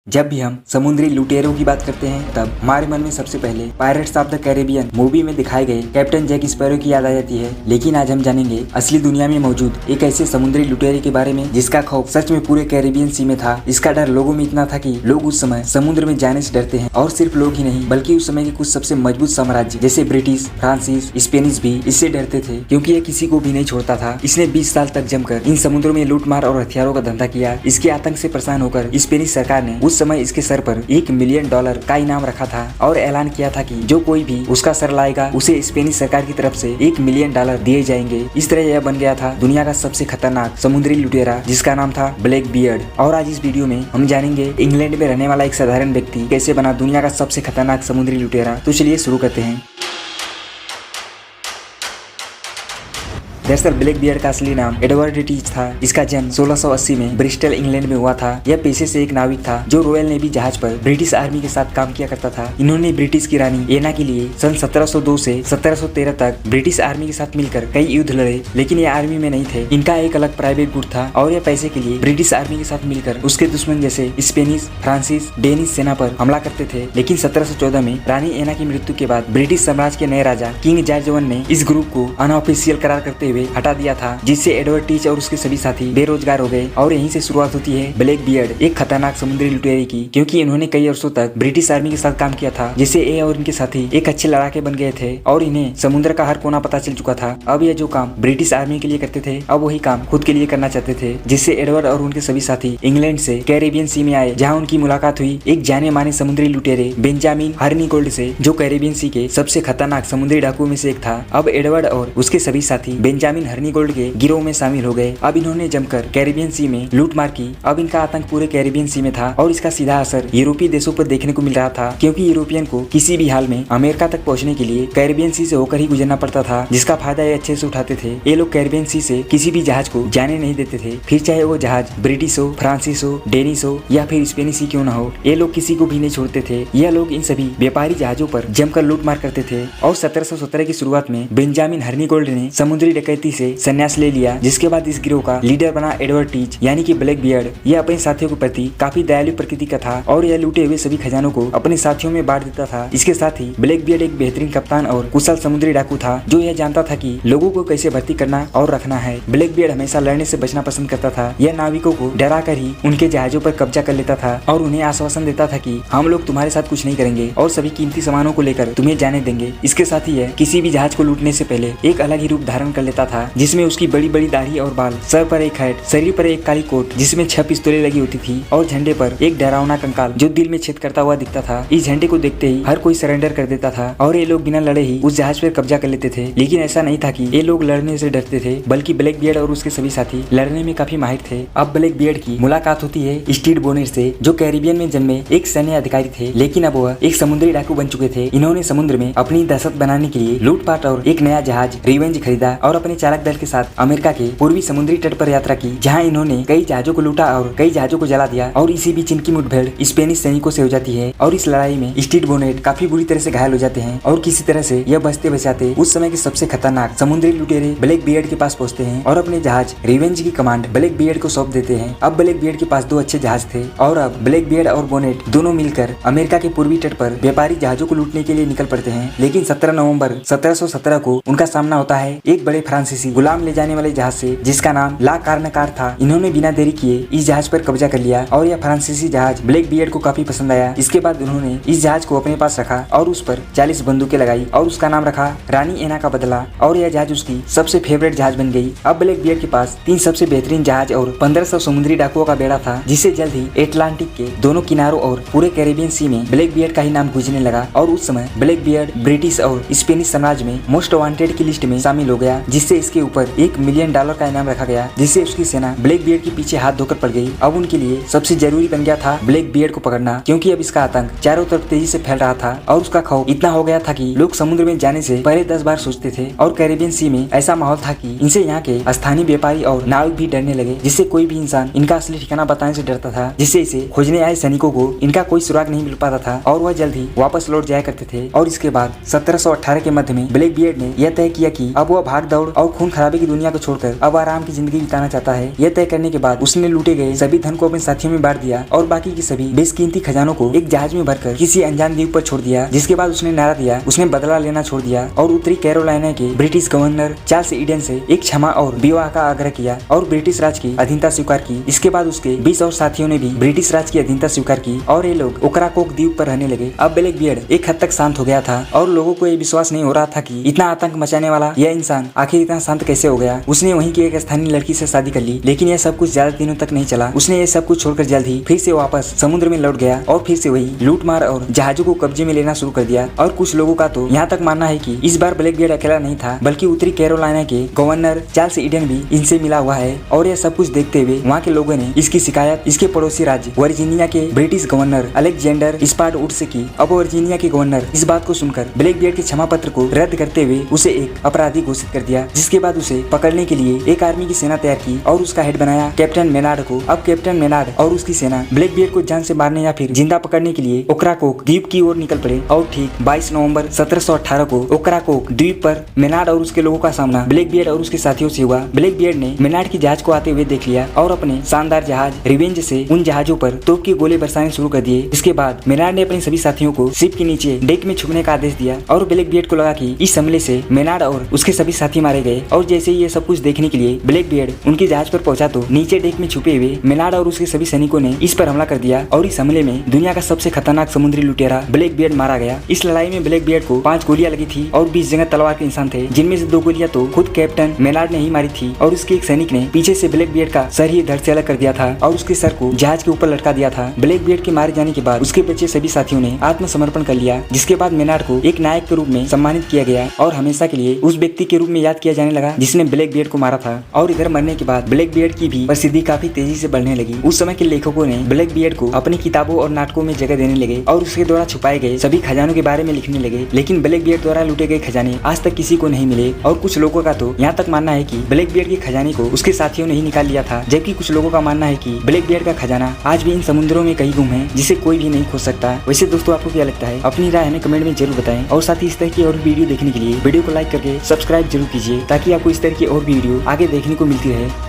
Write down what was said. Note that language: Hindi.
जब भी हम समुद्री लुटेरों की बात करते हैं तब हमारे मन में सबसे पहले pirates of the Caribbean movie में दिखाए गए कैप्टन जैक स्पैरो की याद आ जाती है। लेकिन आज हम जानेंगे असली दुनिया में मौजूद एक ऐसे समुद्री लुटेरे के बारे में जिसका खौफ सच में पूरे कैरेबियन सी में था। इसका डर लोगों में इतना था कि लोग उस समय समुद्र में जाने से डरते हैं। और सिर्फ लोग ही नहीं बल्कि उस समय के कुछ सबसे मजबूत साम्राज्य जैसे ब्रिटिश, फ्रांसीस, स्पेनिश भी इससे डरते थे, क्योंकि ये किसी को भी नहीं छोड़ता था। इसने 20 साल तक जमकर इन समुद्रों में लूटमार और हथियारों का धंधा किया। इसके आतंक से परेशान होकर स्पेनिश सरकार ने उस समय इसके सर पर $1 मिलियन का इनाम रखा था और ऐलान किया था कि जो कोई भी उसका सर लाएगा उसे स्पेनिश सरकार की तरफ से $1 मिलियन दिए जाएंगे। इस तरह यह बन गया था दुनिया का सबसे खतरनाक समुद्री लुटेरा, जिसका नाम था ब्लैक बियर्ड। और आज इस वीडियो में हम जानेंगे इंग्लैंड में रहने वाला एक साधारण व्यक्ति कैसे बना दुनिया का सबसे खतरनाक समुद्री लुटेरा। तो चलिए शुरू करते हैं। दरअसल ब्लैक बियर्ड का असली नाम एडवर्ड टीच था। इसका जन्म 1680 में ब्रिस्टल इंग्लैंड में हुआ था। यह पेशे से एक नाविक था जो रॉयल नेवी जहाज पर ब्रिटिश आर्मी के साथ काम किया करता था। इन्होंने ब्रिटिश की रानी एना के लिए सन 1702 से 1713 तक ब्रिटिश आर्मी के साथ मिलकर कई युद्ध लड़े, लेकिन ये आर्मी में नहीं थे। इनका एक अलग प्राइवेट गुट था और यह पैसे के लिए ब्रिटिश आर्मी के साथ मिलकर उसके दुश्मन जैसे स्पेनिश, फ्रांसीस, डेनिश सेना पर हमला करते थे। लेकिन 1714 में रानी एना की मृत्यु के बाद ब्रिटिश साम्राज्य के नए राजा किंग जॉर्ज I ने इस ग्रुप को अनऑफिशियल करार करते हटा दिया था, जिससे एडवर्ड टीच और उसके सभी साथी बेरोजगार हो गए। और यहीं से शुरुआत होती है ब्लैक बियर्ड एक खतरनाक समुद्री लुटेरे की, क्योंकि इन्होंने कई वर्षों तक ब्रिटिश आर्मी के साथ काम किया था, जिससे ये और इनके साथी एक अच्छे लड़ाके बन गए थे और इन्हें समुद्र का हर कोना पता चल चुका था। अब ये जो काम ब्रिटिश आर्मी के लिए करते थे, अब वही काम खुद के लिए करना चाहते थे, जिससे एडवर्ड और उनके सभी साथी इंग्लैंड से कैरेबियन सी में आए, जहाँ उनकी मुलाकात हुई एक जाने माने समुद्री लुटेरे बेंजामिन हर्निगोल्ड से, जो कैरेबियन सी के सबसे खतरनाक समुद्री डाकुओं में से एक था। अब एडवर्ड और उसके सभी साथी बेंजामिन हर्निगोल्ड के गिरोह में शामिल हो गए। अब इन्होंने जमकर कैरेबियन सी में लूटमार की। अब इनका आतंक पूरे कैरेबियन सी में था और इसका सीधा असर यूरोपीय देशों पर देखने को मिल रहा था, क्योंकि यूरोपियन को किसी भी हाल में अमेरिका तक पहुंचने के लिए कैरेबियन सी से होकर ही गुजरना पड़ता था, जिसका फायदा ये अच्छे से उठाते थे। ये लोग कैरेबियन सी से किसी भी जहाज को जाने नहीं देते थे, फिर चाहे वो जहाज ब्रिटिश हो, फ्रांसीस हो, डेनिश हो या फिर स्पेनिश ही क्यों न हो। ये लोग किसी को भी नहीं छोड़ते थे। यह लोग इन सभी व्यापारी जहाजों पर जमकर लूटमार करते थे। और 1717 की शुरुआत में बेंजामिन हर्निगोल्ड ने समुद्री डकैती से संन्यास ले लिया, जिसके बाद इस गिरोह का लीडर बना एडवर्ड टीच, यानी कि ब्लैक बियर्ड। यह अपने साथियों के प्रति काफी दयालु प्रकृति का था और यह लूटे हुए सभी खजानों को अपने साथियों में बांट देता था। इसके साथ ही ब्लैक बियर्ड एक बेहतरीन कप्तान और कुशल समुद्री डाकू था, जो यह जानता था कि लोगों को कैसे भर्ती करना और रखना है। ब्लैक बियर्ड हमेशा लड़ने से बचना पसंद करता था। यह नाविकों को डरा कर ही उनके जहाजों पर कब्जा कर लेता था और उन्हें आश्वासन देता था कि हम लोग तुम्हारे साथ कुछ नहीं करेंगे और सभी कीमती सामानों को लेकर तुम्हें जाने देंगे। इसके साथ ही यह किसी भी जहाज को लूटने से पहले एक अलग ही रूप धारण कर लेता था, जिसमें उसकी बड़ी बड़ी दाढ़ी और बाल, सर पर एक हैट, शरीर पर एक काली कोट जिसमें 6 पिस्तौलें लगी होती थी और झंडे पर एक डरावना कंकाल जो दिल में छेद करता हुआ दिखता था। इस झंडे को देखते ही हर कोई सरेंडर कर देता था और ये लोग बिना लड़े ही उस जहाज पर कब्जा कर लेते थे। लेकिन ऐसा नहीं था कि ये लोग लड़ने से डरते थे, बल्कि ब्लैक बियर्ड और उसके सभी साथी लड़ने में काफी माहिर थे। अब ब्लैक बियर्ड की मुलाकात होती है स्टीड बोनेट से, जो कैरेबियन में जन्मे एक सैन्य अधिकारी थे, लेकिन अब वह एक समुद्री डाकू बन चुके थे। इन्होंने समुद्र में अपनी दहशत बनाने के लिए लूटपाट और एक नया जहाज रिवेंज खरीदा और अपने चालक दल के साथ अमेरिका के पूर्वी समुद्री तट पर यात्रा की, जहां इन्होंने कई जहाजों को लूटा और कई जहाजों को जला दिया। और इसी बीच इनकी मुठभेड़ स्पेनिश सैनिकों से हो जाती है और इस लड़ाई में स्टीड बोनेट काफी बुरी तरह से घायल हो जाते हैं और किसी तरह से यह बचते बचाते उस समय के सबसे खतरनाक समुद्री लुटेरे ब्लैक बियर्ड के पास पहुंचते हैं और अपने जहाज रिवेंज की कमांड ब्लैक बियर्ड को सौंप देते हैं। अब ब्लैक बियर्ड के पास 2 अच्छे जहाज थे और अब ब्लैक बियर्ड और बोनेट दोनों मिलकर अमेरिका के पूर्वी तट पर व्यापारी जहाजों को लूटने के लिए निकल पड़ते हैं। लेकिन 17 नवंबर 1717 को उनका सामना होता है एक बड़े फ्रांसीसी गुलाम ले जाने वाले जहाज से, जिसका नाम ला कार्नकार था। इन्होंने बिना देरी किए इस जहाज पर कब्जा कर लिया और यह फ्रांसीसी जहाज ब्लैक बियर्ड को काफी पसंद आया। इसके बाद उन्होंने इस जहाज को अपने पास रखा और उस पर 40 बंदूकें लगाई और उसका नाम रखा रानी एना का बदला, और यह जहाज उसकी सबसे फेवरेट जहाज बन गई। अब ब्लैक बियर्ड के पास 3 सबसे बेहतरीन जहाज और 1500 समुद्री डाकुओं का बेड़ा था, जिससे जल्द ही एटलांटिक के दोनों किनारों और पूरे कैरेबियन सी में ब्लैक बियर्ड का ही नाम गूंजने लगा। और उस समय ब्लैक बियर्ड ब्रिटिश और स्पेनिश साम्राज्य में मोस्ट वांटेड की लिस्ट में शामिल हो गया, जिससे इसके ऊपर $1 मिलियन का इनाम रखा गया, जिससे उसकी सेना ब्लैक बियर्ड के पीछे हाथ धोकर पड़ गई। अब उनके लिए सबसे जरूरी बन गया था ब्लैक बियर्ड को पकड़ना, क्योंकि अब इसका आतंक चारों तरफ तेजी से फैल रहा था और उसका खौफ इतना हो गया था कि लोग समुद्र में जाने से पहले 10 बार सोचते थे। और कैरेबियन सी में ऐसा माहौल था कि इनसे यहाँ के स्थानीय व्यापारी और नाविक भी डरने लगे, जिससे कोई भी इंसान इनका असली ठिकाना बताने से डरता था, जिससे इसे खोजने आए सैनिकों को इनका कोई सुराग नहीं मिल पाता था और वह जल्द ही वापस लौट जाया करते थे। और इसके बाद 1718 के मध्य में ब्लैक बियर्ड ने यह तय किया कि अब वह भाग दौड़ और खून खराबे की दुनिया को छोड़कर अब आराम की जिंदगी बिताना चाहता है। यह तय करने के बाद उसने लूटे गए सभी धन को अपने साथियों में बांट दिया और बाकी की सभी बेशकीमती खजानों को एक जहाज में भरकर किसी अनजान द्वीप पर छोड़ दिया। जिसके बाद उसने नारा दिया, उसने बदला लेना छोड़ दिया और उत्तरी कैरोलिना के ब्रिटिश गवर्नर चार्ल्स ईडन से एक क्षमा और विवाह का आग्रह किया और ब्रिटिश राज की अधीनता स्वीकार की। इसके बाद उसके 20 और साथियों ने भी ब्रिटिश राज की अधीनता स्वीकार की और ये लोग ओक्राकोक द्वीप पर रहने लगे। अब ब्लैक बियर्ड एक हद तक शांत हो गया था और लोगों को ये विश्वास नहीं हो रहा था कि इतना आतंक मचाने वाला यह इंसान आखिर इतना शांत कैसे हो गया। उसने वहीं की एक स्थानीय लड़की से शादी कर ली, लेकिन यह सब कुछ ज्यादा दिनों तक नहीं चला। उसने ये सब कुछ छोड़कर जल्द ही फिर से वापस समुद्र में लौट गया और फिर से वही लूटमार और जहाजों को कब्जे में लेना शुरू कर दिया। और कुछ लोगों का तो यहाँ तक मानना है कि इस बार ब्लैक बियर्ड अकेला नहीं था, बल्कि उत्तरी कैरोलिना के गवर्नर चार्ल्स ईडन भी इनसे मिला हुआ है। और यह सब कुछ देखते हुए वहाँ के लोगों ने इसकी शिकायत इसके पड़ोसी राज्य वर्जीनिया के ब्रिटिश गवर्नर अलेक्जेंडर स्पार्टवुड से की। अब वर्जीनिया के गवर्नर इस बात को सुनकर ब्लैक बियर्ड के क्षमा पत्र को रद्द करते हुए उसे एक अपराधी घोषित कर दिया। जिसके बाद उसे पकड़ने के लिए एक आर्मी की सेना तैयार की और उसका हेड बनाया कैप्टन मेनार्ड को। अब कैप्टन मेनार्ड और उसकी सेना ब्लैक बियर्ड को जान से मारने या फिर जिंदा पकड़ने के लिए ओक्राकोक द्वीप की ओर निकल पड़े। और ठीक 22 नवंबर 1718 को ओक्राकोक द्वीप पर मेनार्ड और उसके लोगों का सामना ब्लैक बियर्ड और उसके साथियों से हुआ। ब्लैक बियर्ड ने मेनार्ड की जहाज को आते हुए देख लिया और अपने शानदार जहाज रिवेंज से उन जहाजों पर तोप के गोले बरसाने शुरू कर दिए। इसके बाद मेनार्ड ने अपने सभी साथियों को शिप के नीचे डेक में छुपने का आदेश दिया और ब्लैक बियर्ड को लगा कि इस हमले से मेनार्ड और उसके सभी साथी मारे गए। और जैसे ही ये सब कुछ देखने के लिए ब्लैक बियर्ड उनके जहाज पर पहुंचा तो नीचे डेक में छुपे हुए मेनार्ड और उसके सभी सैनिकों ने इस पर हमला कर दिया और इस हमले में दुनिया का सबसे खतरनाक समुद्री लुटेरा ब्लैक बियर्ड मारा गया। इस लड़ाई में ब्लैक बियर्ड को 5 गोलियां लगी थी और 20 जगह तलवार के निशान थे, जिनमें से 2 गोलियां तो खुद कैप्टन मेनार्ड ने ही मारी थी और उसके एक सैनिक ने पीछे से ब्लैक बियर्ड का सर ही धड़ से अलग कर दिया था और उसके सर को जहाज के ऊपर लटका दिया था। ब्लैक बियर्ड के मारे जाने के बाद उसके बचे सभी साथियों ने आत्मसमर्पण कर लिया। जिसके बाद मेनार्ड को एक नायक के रूप में सम्मानित किया गया और हमेशा के लिए उस व्यक्ति के रूप में याद किया जाने लगा जिसने ब्लैक बियर्ड को मारा था। और इधर मरने के बाद ब्लैक बियर्ड की भी प्रसिद्धि काफी तेजी से बढ़ने लगी। उस समय के लेखकों ने ब्लैक बियर्ड को अपनी किताबों और नाटकों में जगह देने लगे और उसके द्वारा छुपाए गए सभी खजानों के बारे में लिखने लगे। लेकिन ब्लैक बियर्ड द्वारा लूटे गए खजाने आज तक किसी को नहीं मिले और कुछ लोगों का तो यहाँ तक मानना है कि ब्लैक बियर्ड के खजाने को उसके साथियों ने ही निकाल लिया था, जबकि कुछ लोगों का मानना है कि ब्लैक बियर्ड का खजाना आज भी इन समुद्रों में कहीं गुम है, जिसे कोई भी नहीं खोज सकता। वैसे दोस्तों, आपको क्या लगता है? अपनी राय हमें कमेंट में जरूर बताएं और साथ ही इस तरह की और वीडियो देखने के लिए वीडियो को लाइक करके सब्सक्राइब जरूर कीजिए ताकि आपको इस तरह की और वीडियो आगे देखने को मिलती रहे।